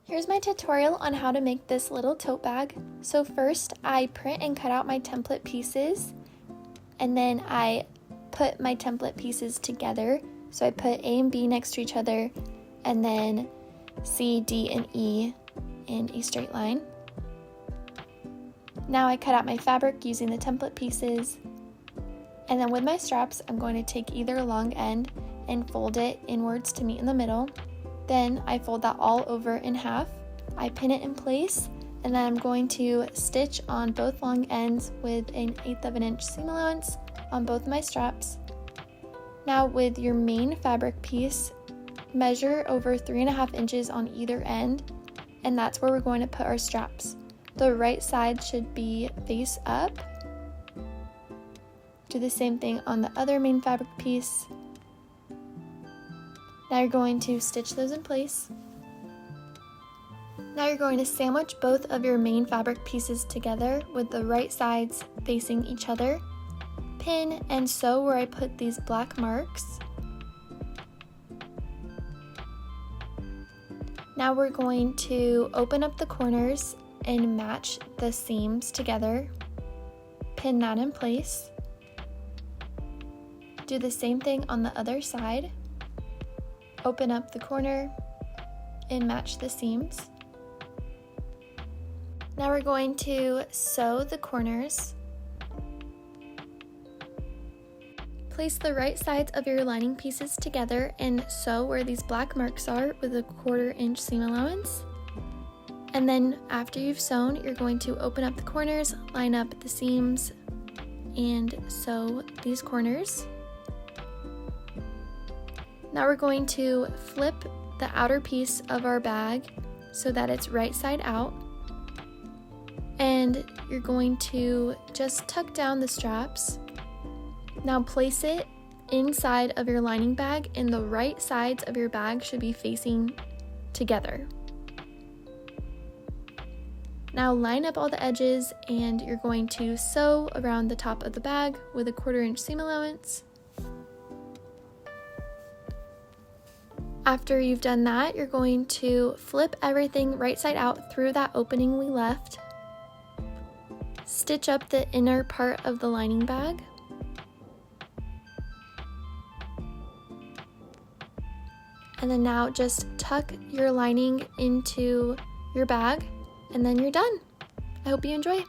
Here's my tutorial on how to make this little tote bag. So first I print and cut out my template pieces, and then I put my template pieces together. So I put A and B next to each other, and then C, D, and E in a straight line. Now I cut out my fabric using the template pieces, and then with my straps I'm going to take either long end and fold it inwards to meet in the middle. Then I fold that all over in half, I pin it in place, and then I'm going to stitch on both long ends with an 1/8 of an inch seam allowance on both my straps. Now with your main fabric piece, measure over 3.5 inches on either end, and that's where we're going to put our straps. The right side should be face up. Do the same thing on the other main fabric piece. Now you're going to stitch those in place. Now you're going to sandwich both of your main fabric pieces together with the right sides facing each other. Pin and sew where I put these black marks. Now we're going to open up the corners and match the seams together. Pin that in place. Do the same thing on the other side. Open up the corner and match the seams. Now we're going to sew the corners. Place the right sides of your lining pieces together and sew where these black marks are with a 1/4 inch seam allowance. And then after you've sewn, you're going to open up the corners, line up the seams, and sew these corners. Now we're going to flip the outer piece of our bag so that it's right side out. And you're going to just tuck down the straps. Now place it inside of your lining bag, and the right sides of your bag should be facing together. Now line up all the edges, and you're going to sew around the top of the bag with a 1/4 inch seam allowance. After you've done that, you're going to flip everything right side out through that opening we left. Stitch up the inner part of the lining bag. And then now just tuck your lining into your bag, and then you're done. I hope you enjoy.